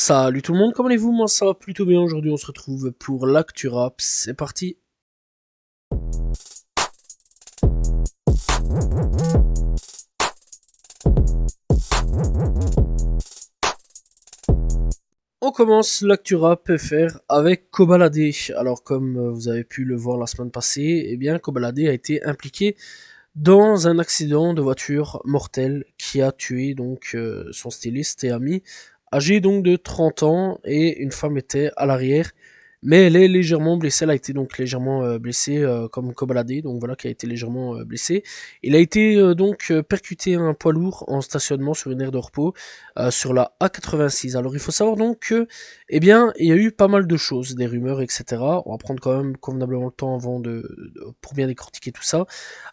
Salut tout le monde, comment allez-vous? Moi ça va plutôt bien, aujourd'hui on se retrouve pour l'actu rap, c'est parti. On commence l'actu rap FR avec Kobalade. Alors comme vous avez pu le voir la semaine passée, eh bien Kobalade a été impliqué dans un accident de voiture mortel qui a tué donc son styliste et ami, âgé donc de 30 ans, et une femme était à l'arrière. Mais elle est légèrement blessée, elle a été donc légèrement blessée comme Kobalade, donc voilà, qui a été légèrement blessé. Il a été percuté à un poids lourd en stationnement sur une aire de repos sur la A86. Alors il faut savoir donc que, eh bien, il y a eu pas mal de choses, des rumeurs, etc. On va prendre quand même convenablement le temps avant pour bien décortiquer tout ça.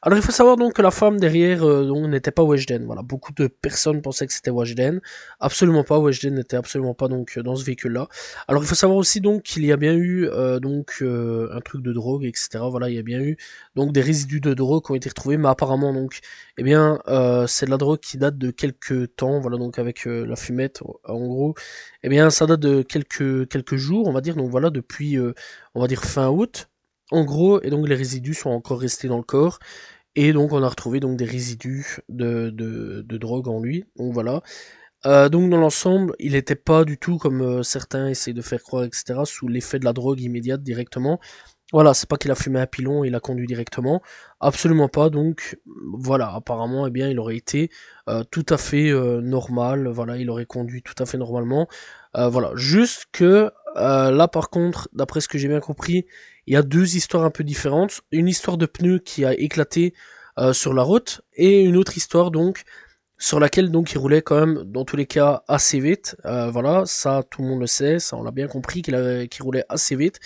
Alors il faut savoir donc que la femme derrière donc n'était pas Weshden. Voilà, beaucoup de personnes pensaient que c'était Weshden. Absolument pas, Weshden n'était absolument pas donc dans ce véhicule-là. Alors il faut savoir aussi donc qu'il y a bien eu un truc de drogue, etc. Voilà, il y a bien eu donc des résidus de drogue qui ont été retrouvés, mais apparemment donc eh bien c'est de la drogue qui date de quelques temps. Voilà, donc avec la fumette en gros, eh bien ça date de quelques jours, on va dire. Donc voilà, depuis on va dire fin août en gros, et donc les résidus sont encore restés dans le corps. Et donc on a retrouvé donc des résidus de drogue en lui. Donc voilà. Donc dans l'ensemble, il n'était pas du tout comme certains essayent de faire croire, etc., sous l'effet de la drogue immédiate directement. Voilà, c'est pas qu'il a fumé un pilon et il a conduit directement. Absolument pas. Donc voilà, apparemment, eh bien, il aurait été tout à fait normal. Voilà, il aurait conduit tout à fait normalement. Voilà, juste que là, par contre, d'après ce que j'ai bien compris, il y a deux histoires un peu différentes. Une histoire de pneu qui a éclaté sur la route et une autre histoire donc sur laquelle donc il roulait quand même dans tous les cas assez vite. Voilà, ça tout le monde le sait, ça on l'a bien compris qu'il roulait assez vite.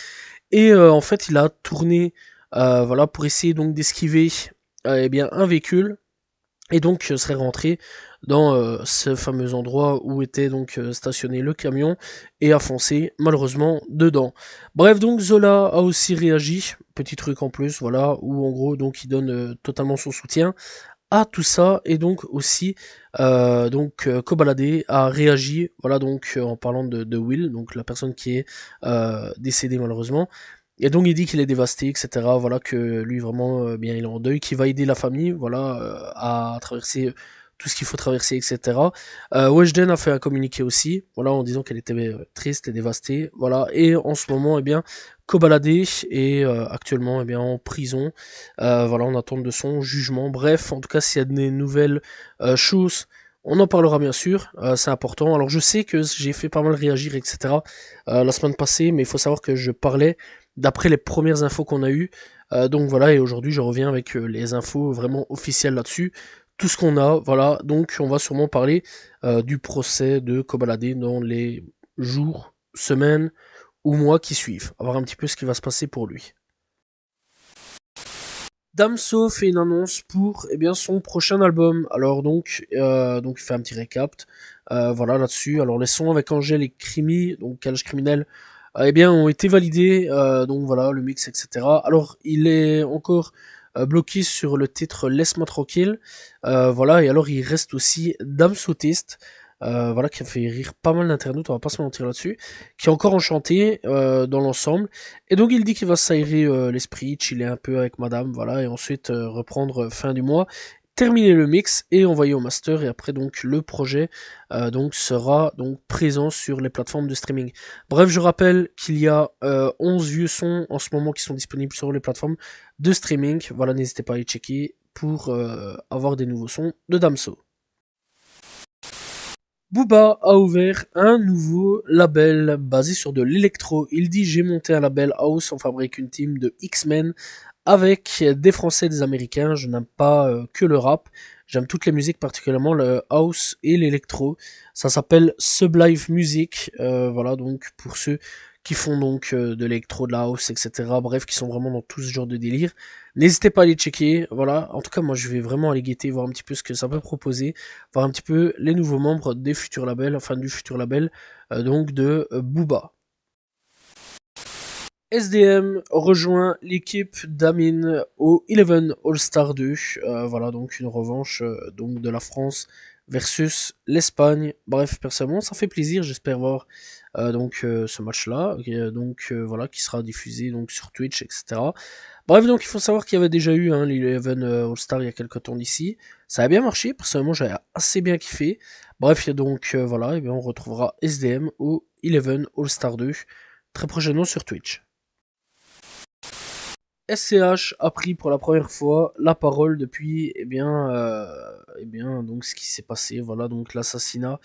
Et en fait il a tourné voilà pour essayer donc d'esquiver eh bien un véhicule, et donc serait rentré dans ce fameux endroit où était donc stationné le camion et a foncé malheureusement dedans. Bref, donc Zola a aussi réagi, petit truc en plus, voilà, où en gros donc il donne totalement son soutien à tout ça, et donc aussi Kobalade a réagi, voilà, donc en parlant de Will, donc la personne qui est décédée malheureusement. Et donc il dit qu'il est dévasté, etc. Voilà, que lui vraiment bien il est en deuil, qu'il va aider la famille, voilà, à traverser tout ce qu'il faut traverser, etc. Weshden a fait un communiqué aussi, voilà, en disant qu'elle était triste et dévastée, voilà. Et en ce moment, eh bien, Kobalade est actuellement eh bien en prison, voilà, on attend de son jugement. Bref, en tout cas, s'il y a des nouvelles choses, on en parlera bien sûr, c'est important. Alors je sais que j'ai fait pas mal réagir, etc. La semaine passée, mais il faut savoir que je parlais d'après les premières infos qu'on a eues. Donc voilà, et aujourd'hui je reviens avec les infos vraiment officielles là-dessus. Tout ce qu'on a, voilà. Donc on va sûrement parler du procès de Kobalade dans les jours, semaines ou mois qui suivent. On va voir un petit peu ce qui va se passer pour lui. Damso fait une annonce pour eh bien, son prochain album. Alors donc il fait un petit récap. Voilà là-dessus. Alors les sons avec Angèle et Crimi, donc Calage Criminel, eh bien ont été validés. Donc voilà le mix, etc. Alors il est encore bloqué sur le titre Laisse-moi tranquille. Voilà, et alors il reste aussi Damso Test. Voilà, qui a fait rire pas mal d'internautes, on va pas se mentir là-dessus, qui est encore enchanté dans l'ensemble. Et donc il dit qu'il va s'aérer l'esprit, chiller un peu avec madame, voilà, et ensuite reprendre fin du mois, terminer le mix et envoyer au master, et après donc le projet donc sera donc présent sur les plateformes de streaming. Bref, je rappelle qu'il y a 11 vieux sons en ce moment qui sont disponibles sur les plateformes de streaming. Voilà, n'hésitez pas à y checker pour avoir des nouveaux sons de Damso. Booba a ouvert un nouveau label basé sur de l'électro. Il dit: j'ai monté un label house, on fabrique une team de X-Men avec des Français et des Américains. Je n'aime pas que le rap, j'aime toutes les musiques, particulièrement le house et l'électro. Ça s'appelle Sublive Music. Voilà, donc pour ceux qui font donc de l'électro, de la house, etc. Bref, qui sont vraiment dans tout ce genre de délire. N'hésitez pas à aller checker. Voilà, en tout cas moi je vais vraiment aller guetter, voir un petit peu ce que ça peut proposer, voir un petit peu les nouveaux membres des futurs labels, enfin du futur label donc de Booba. SDM rejoint l'équipe d'Amine au 11 All-Star 2. Voilà donc une revanche donc de la France versus l'Espagne. Bref, personnellement, ça fait plaisir. J'espère voir ce match-là, voilà, qui sera diffusé donc sur Twitch, etc. Bref, donc il faut savoir qu'il y avait déjà eu l'Eleven All-Star il y a quelques temps d'ici. Ça a bien marché, personnellement j'avais assez bien kiffé. Bref, il y a donc voilà, et bien on retrouvera SDM au Eleven All-Star 2 très prochainement sur Twitch. SCH a pris pour la première fois la parole depuis donc ce qui s'est passé, voilà, donc l'assassinat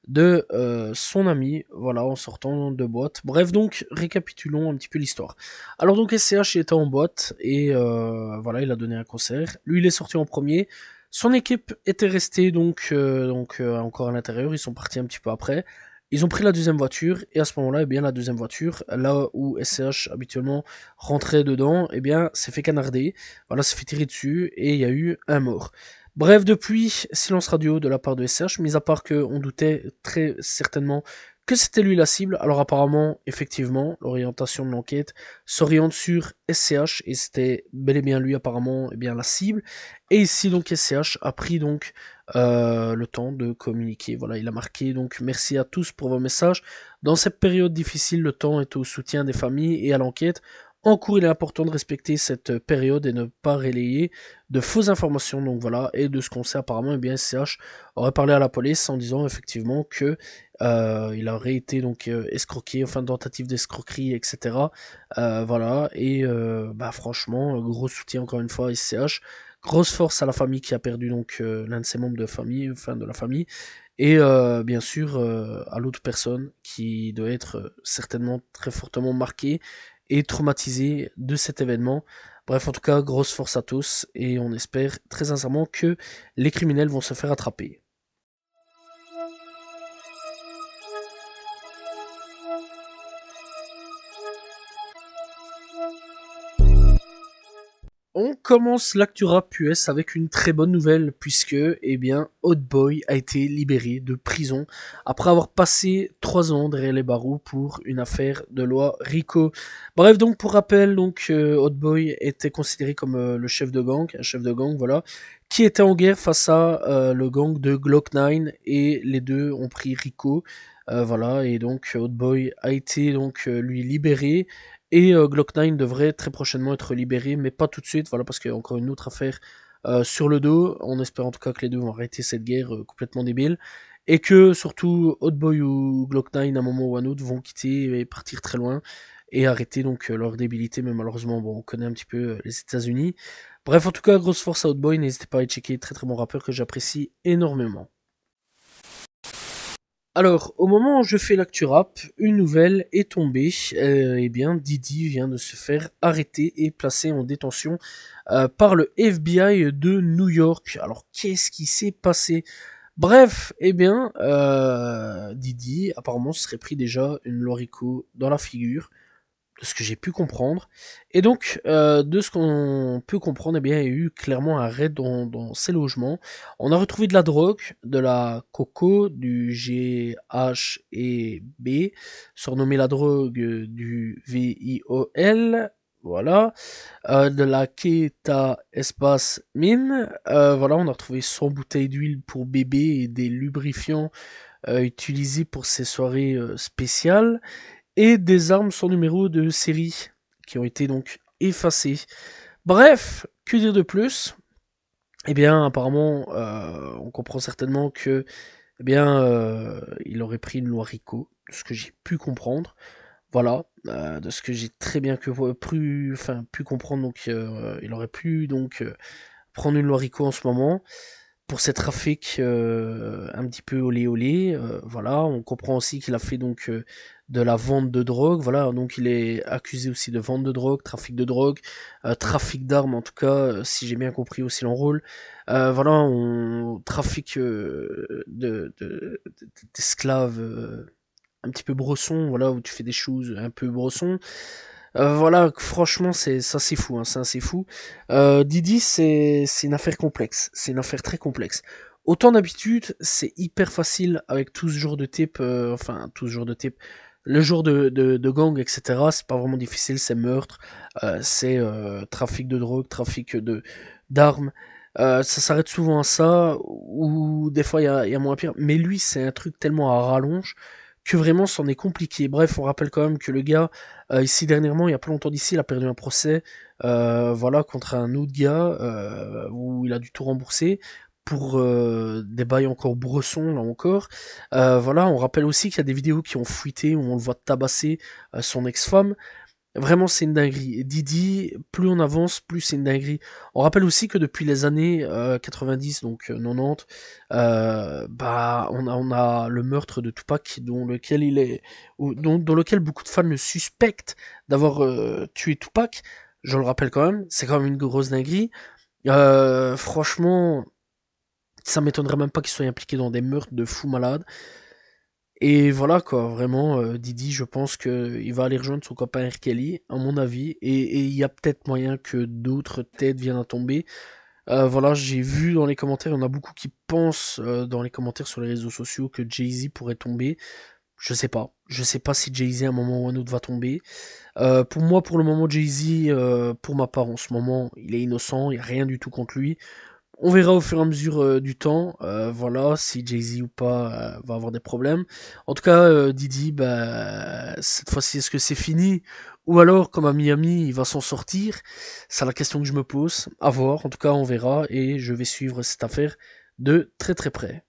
de son ami, voilà, en sortant de boîte. Bref, donc récapitulons un petit peu l'histoire. Alors donc SCH était en boîte et voilà, il a donné un concert. Lui, il est sorti en premier. Son équipe était restée encore à l'intérieur. Ils sont partis un petit peu après. Ils ont pris la deuxième voiture et à ce moment-là, eh bien la deuxième voiture, là où SCH habituellement rentrait dedans, eh bien s'est fait canarder. Voilà, s'est fait tirer dessus et il y a eu un mort. Bref, depuis, silence radio de la part de SCH, mis à part qu'on doutait très certainement que c'était lui la cible. Alors apparemment, effectivement, l'orientation de l'enquête s'oriente sur SCH et c'était bel et bien lui apparemment la cible. Et ici donc SCH a pris donc le temps de communiquer. Voilà, il a marqué donc merci à tous pour vos messages. Dans cette période difficile, le temps est au soutien des familles et à l'enquête. En cours, il est important de respecter cette période et ne pas relayer de fausses informations. Donc voilà, et de ce qu'on sait apparemment, SCH aurait parlé à la police en disant effectivement que il aurait été escroqué, enfin tentative d'escroquerie, etc. Voilà, et franchement, gros soutien encore une fois à SCH. Grosse force à la famille qui a perdu l'un de ses membres de famille, enfin de la famille, et bien sûr à l'autre personne qui doit être certainement très fortement marquée et traumatisée de cet événement. Bref, en tout cas, grosse force à tous et on espère très sincèrement que les criminels vont se faire attraper. On commence l'actu rap US avec une très bonne nouvelle puisque Hot Boy a été libéré de prison après avoir passé 3 ans derrière les barreaux pour une affaire de loi RICO. Bref, donc pour rappel, Hot Boy était considéré comme le chef de gang, un chef de gang, voilà, qui était en guerre face à le gang de Glock 9 et les deux ont pris RICO. Voilà, et donc Hot Boy a été lui libéré et Glock 9 devrait très prochainement être libéré, mais pas tout de suite, voilà, parce qu'il y a encore une autre affaire sur le dos. On espère en tout cas que les deux vont arrêter cette guerre complètement débile. Et que surtout Hot Boy ou Glock 9 à un moment ou à un autre vont quitter et partir très loin et arrêter leur débilité, mais malheureusement bon, on connaît un petit peu les États-Unis. Bref, en tout cas, grosse force à Hot Boy, n'hésitez pas à y checker, très très bon rappeur que j'apprécie énormément. Alors, au moment où je fais l'actu rap, une nouvelle est tombée. Didi vient de se faire arrêter et placer en détention par le FBI de New York. Alors, qu'est-ce qui s'est passé? Bref, Didi apparemment se serait pris déjà une lorico dans la figure de ce que j'ai pu comprendre. Et donc, de ce qu'on peut comprendre, il y a eu clairement un raid dans ces logements. On a retrouvé de la drogue, de la coco, du GH et B, surnommé la drogue du VIOL, voilà, de la Keta espace mine, voilà, on a retrouvé 100 bouteilles d'huile pour bébé et des lubrifiants utilisés pour ces soirées spéciales et des armes sans numéro de série qui ont été donc effacées. Bref, que dire de plus? Apparemment, on comprend certainement que, il aurait pris une loi RICO, de ce que j'ai pu comprendre. Voilà, de ce que j'ai très bien pu comprendre, il aurait pu prendre une loi RICO en ce moment pour ces trafics un petit peu olé olé. Voilà, on comprend aussi qu'il a fait de la vente de drogue. Voilà, donc il est accusé aussi de vente de drogue, trafic de drogue, trafic d'armes en tout cas, si j'ai bien compris aussi l'enrôle. Voilà, on trafic d'esclaves un petit peu bressons, voilà, où tu fais des choses un peu bressons. Voilà, franchement, c'est fou, hein, c'est assez fou. Didi, c'est une affaire complexe, c'est une affaire très complexe. Autant d'habitude, c'est hyper facile avec tout ce genre de type, tout ce genre de type, le genre de gang, etc. C'est pas vraiment difficile, c'est meurtre, c'est trafic de drogue, trafic de d'armes. Ça s'arrête souvent à ça, ou des fois il y a moins pire. Mais lui, c'est un truc tellement à rallonge que vraiment c'en est compliqué. Bref, on rappelle quand même que le gars, ici dernièrement, il y a pas longtemps d'ici, il a perdu un procès, voilà, contre un autre gars, où il a dû tout rembourser pour des bails encore bressons, là encore. Voilà, on rappelle aussi qu'il y a des vidéos qui ont fuité où on le voit tabasser son ex-femme. Vraiment, c'est une dinguerie. Et Didi, plus on avance, plus c'est une dinguerie. On rappelle aussi que depuis les années 90, donc 90, bah, on a le meurtre de Tupac, dont lequel beaucoup de fans le suspectent d'avoir tué Tupac. Je le rappelle quand même, c'est quand même une grosse dinguerie. Franchement, ça m'étonnerait même pas qu'il soit impliqué dans des meurtres de fous malades. Et voilà quoi, vraiment, Didi, je pense qu'il va aller rejoindre son copain R. Kelly, à mon avis, et il y a peut-être moyen que d'autres têtes viennent à tomber. Voilà, j'ai vu dans les commentaires, il y en a beaucoup qui pensent dans les commentaires sur les réseaux sociaux que Jay-Z pourrait tomber. Je sais pas si Jay-Z à un moment ou un autre va tomber. Pour moi, pour le moment, Jay-Z, pour ma part en ce moment, il est innocent, il n'y a rien du tout contre lui. On verra au fur et à mesure du temps, voilà, si Jay-Z ou pas va avoir des problèmes. En tout cas, Didi, bah, cette fois-ci, est-ce que c'est fini? Ou alors, comme à Miami, il va s'en sortir? C'est la question que je me pose. À voir, en tout cas, on verra, et je vais suivre cette affaire de très très près.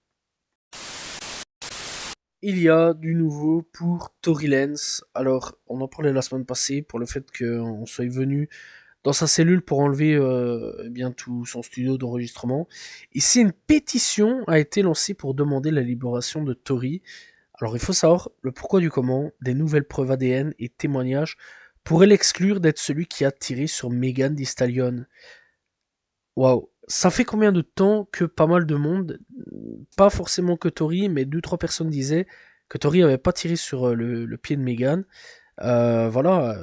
Il y a du nouveau pour Tory Lanez. Alors, on en parlait la semaine passée pour le fait qu'on soit venu dans sa cellule pour enlever eh bien tout son studio d'enregistrement. Ici, une pétition a été lancée pour demander la libération de Tory. Alors, il faut savoir le pourquoi du comment. Des nouvelles preuves ADN et témoignages pourraient l'exclure d'être celui qui a tiré sur Megan Thee Stallion. Waouh. Ça fait combien de temps que pas mal de monde, pas forcément que Tory, mais deux trois personnes disaient que Tory avait pas tiré sur le pied de Megan. Voilà,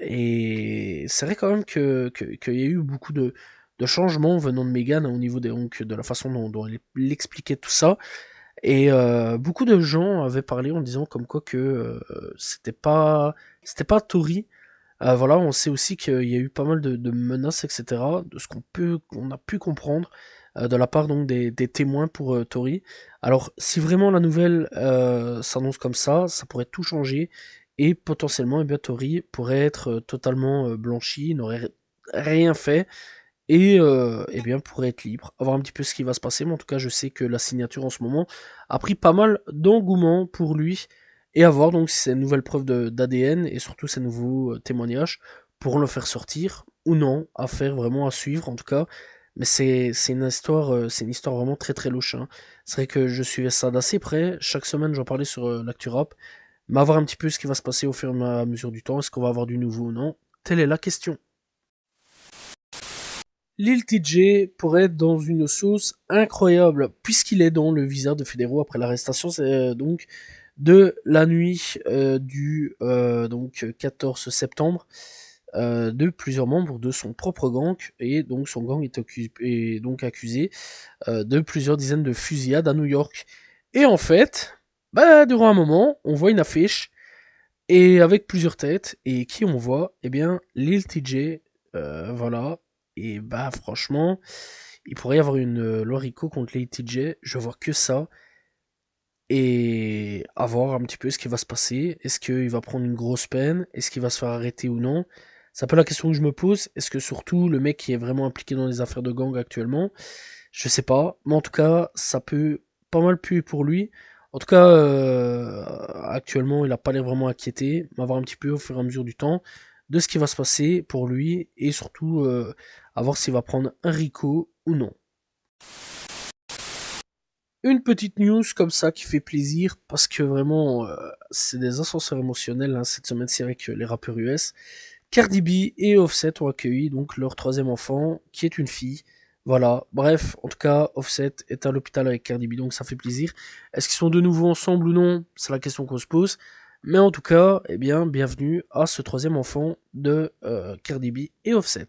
et c'est vrai quand même qu'il y a eu beaucoup de changements venant de Megan au niveau donc, de la façon dont elle expliquait tout ça. Et beaucoup de gens avaient parlé en disant comme quoi que c'était pas Tory. Voilà, on sait aussi qu'il y a eu pas mal de menaces, etc. De ce qu'on a pu comprendre de la part donc des témoins pour Tory. Alors, si vraiment la nouvelle s'annonce comme ça pourrait tout changer et potentiellement, eh bien, Tory pourrait être totalement blanchi, n'aurait rien fait et eh bien pourrait être libre. À voir un petit peu ce qui va se passer, mais en tout cas, je sais que la signature en ce moment a pris pas mal d'engouement pour lui et à voir donc si ces nouvelles preuves d'ADN et surtout ces nouveaux témoignages pourront le faire sortir ou non, à faire vraiment à suivre en tout cas. Mais c'est une histoire vraiment très très louche, hein. C'est vrai que je suivais ça d'assez près. Chaque semaine, j'en parlais sur l'actu rap, mais à voir un petit peu ce qui va se passer au fur et à mesure du temps. Est-ce qu'on va avoir du nouveau ou non? Telle est la question. Lil TJ pourrait être dans une sauce incroyable puisqu'il est dans le viseur de Federo après l'arrestation donc de la nuit du donc 14 septembre de plusieurs membres de son propre gang et donc son gang est donc accusé de plusieurs dizaines de fusillades à New York. Et en fait, bah, durant un moment, on voit une affiche et avec plusieurs têtes et qui on voit? Eh bien, Lil TJ, voilà. Et bah franchement, il pourrait y avoir une loi Rico contre Lil TJ. Je vois que ça. Et à voir un petit peu ce qui va se passer. Est-ce qu'il va prendre une grosse peine? Est-ce qu'il va se faire arrêter ou non? C'est un peu la question que je me pose. Est-ce que surtout le mec qui est vraiment impliqué dans les affaires de gang actuellement, je sais pas. Mais en tout cas, ça peut pas mal puer pour lui. En tout cas, actuellement, il a pas l'air vraiment inquiété. On va voir un petit peu au fur et à mesure du temps de ce qui va se passer pour lui et surtout à voir s'il va prendre un Rico ou non. Une petite news comme ça qui fait plaisir parce que vraiment c'est des ascenseurs émotionnels hein, cette semaine-ci avec les rappeurs US. Cardi B et Offset ont accueilli donc leur troisième enfant qui est une fille. Voilà, bref, en tout cas, Offset est à l'hôpital avec Cardi B donc ça fait plaisir. Est-ce qu'ils sont de nouveau ensemble ou non? C'est la question qu'on se pose. Mais en tout cas, eh bien, bienvenue à ce troisième enfant de Cardi B et Offset.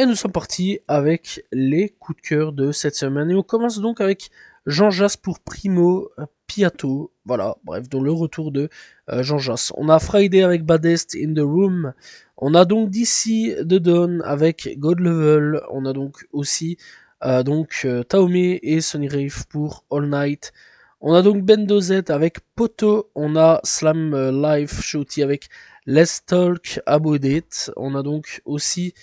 Et nous sommes partis avec les coups de cœur de cette semaine. Et on commence donc avec Jean Jass pour Primo Piatto. Voilà, bref, dans le retour de Jean Jass. On a Friday avec Baddest in the Room. On a donc DC The Dawn avec God Level. On a donc aussi Taome et Sonny Reef pour All Night. On a donc Bendo Z avec Poto. On a Slam Life Shouty avec Let's Talk About It. On a donc aussi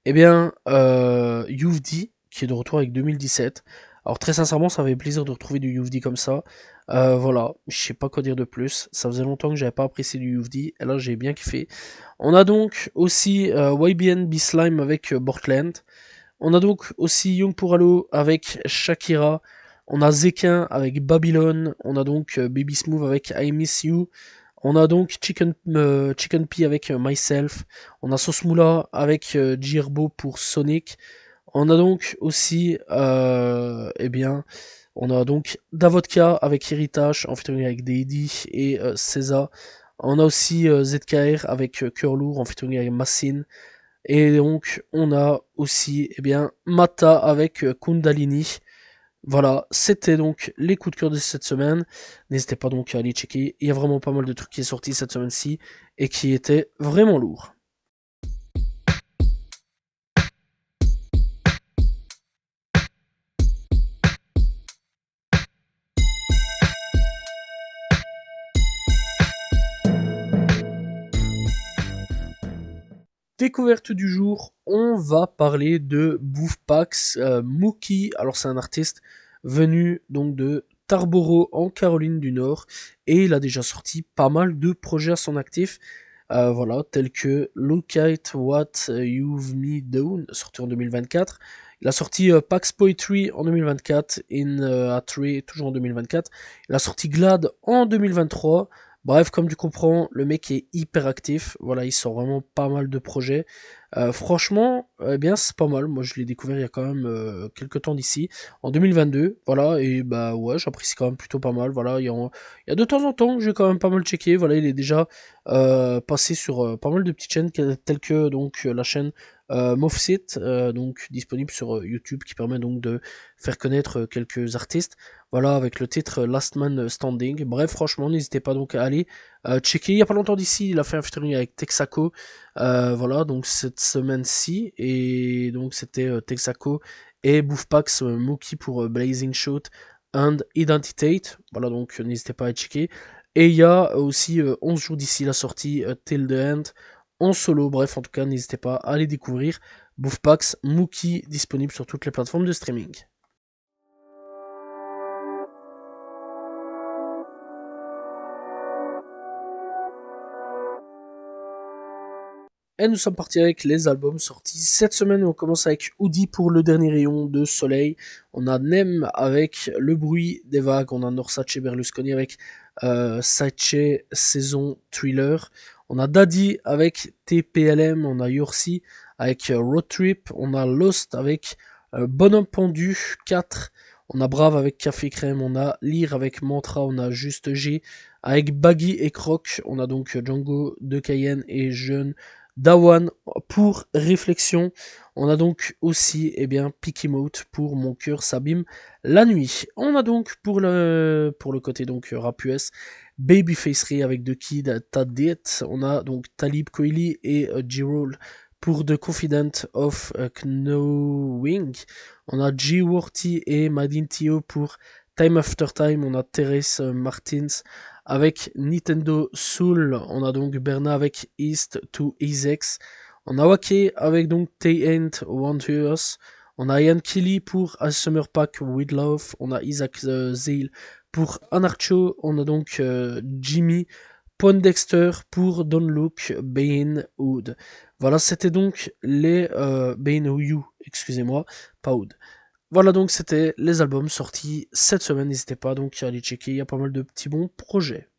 Youvdi, qui est de retour avec 2017. Alors très sincèrement, ça fait plaisir de retrouver du Youvdi comme ça. Voilà, je sais pas quoi dire de plus. Ça faisait longtemps que j'avais pas apprécié du Youvdi, et là j'ai bien kiffé. On a donc aussi YBN B-Slime avec Bortland. On a donc aussi Young Puralo avec Shakira. On a Zekin avec Babylon. On a donc Baby Smooth avec I Miss You. On a donc Chicken P avec Myself. On a Sosmula avec Girbo pour Sonic. On a donc aussi, on a donc Davodka avec Heritage en featuring avec Deidi et César. On a aussi ZKR avec Cœur Lourd en featuring avec Massine. Et donc on a aussi Mata avec Kundalini. Voilà, c'était donc les coups de cœur de cette semaine. N'hésitez pas donc à aller checker. Il y a vraiment pas mal de trucs qui est sorti cette semaine-ci et qui étaient vraiment lourds. Découverte du jour, on va parler de Boufpax Mookie. Alors c'est un artiste venu donc de Tarboro en Caroline du Nord et il a déjà sorti pas mal de projets à son actif. Voilà, tels que Look at What You've Me Done, sorti en 2024. Il a sorti Pax Poetry en 2024, In a Tree toujours en 2024. Il a sorti Glad en 2023. Bref, comme tu comprends, le mec est hyper actif. Voilà, il sort vraiment pas mal de projets. Franchement, c'est pas mal. Moi, je l'ai découvert il y a quand même quelques temps d'ici, en 2022. Voilà, et bah ouais, j'apprécie quand même plutôt pas mal. Voilà, il y a de temps en temps, j'ai quand même pas mal checké. Voilà, il est déjà passé sur pas mal de petites chaînes telles que donc la chaîne Mofsit, donc disponible sur YouTube, qui permet donc de faire connaître quelques artistes. Voilà, avec le titre Last Man Standing. Bref, franchement, n'hésitez pas donc à aller checker. Il y a pas longtemps d'ici, il a fait un featuring avec Texaco. Voilà, donc cette semaine-ci, et donc c'était Texaco et Boufpax Mookie pour Blazing Shoot and Identitate. Voilà, donc n'hésitez pas à checker. Et il y a aussi 11 jours d'ici la sortie Till the End en solo. Bref, en tout cas, n'hésitez pas à aller découvrir Boufpax Mookie, disponible sur toutes les plateformes de streaming. Et nous sommes partis avec les albums sortis cette semaine. On commence avec Oudi pour Le Dernier Rayon de Soleil. On a Nem avec Le Bruit des Vagues. On a Norsace Berlusconi avec Sace Saison Thriller. On a Daddy avec TPLM. On a Yorsi avec Road Trip. On a Lost avec Bonhomme Pendu 4. On a Brave avec Café Crème. On a Lire avec Mantra. On a Juste G avec Baggy et Croc. On a donc Django de Cayenne et Jeune Dawan pour Réflexion. On a donc aussi Picky Mote pour Mon cœur s'abîme la nuit. On a donc pour le côté donc rap US, Babyfacery avec The Kid Tadet. On a donc Talib Kweli et G-Roll pour The Confident of Knowing. On a G-Worthy et Madin Tio pour Time After Time. On a Thérèse Martins avec Nintendo Soul. On a donc Berna avec East to Easex. On a Wake avec donc Tay Ain't Want Us. On a Ian Kelly pour A Summer Pack With Love. On a Isaac Zale pour Anarcho. On a donc Jimmy Pondexter pour Don't Look Bane Hood. Voilà, c'était donc les Bane You, excusez-moi, pas Hood. Voilà, donc c'était les albums sortis cette semaine. N'hésitez pas donc à aller checker, il y a pas mal de petits bons projets.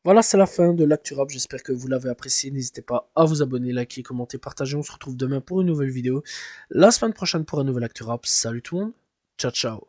Voilà, c'est la fin de l'Actu Rap. J'espère que vous l'avez apprécié. N'hésitez pas à vous abonner, liker, commenter, partager. On se retrouve demain pour une nouvelle vidéo. La semaine prochaine pour un nouvel Actu Rap. Salut tout le monde. Ciao, ciao.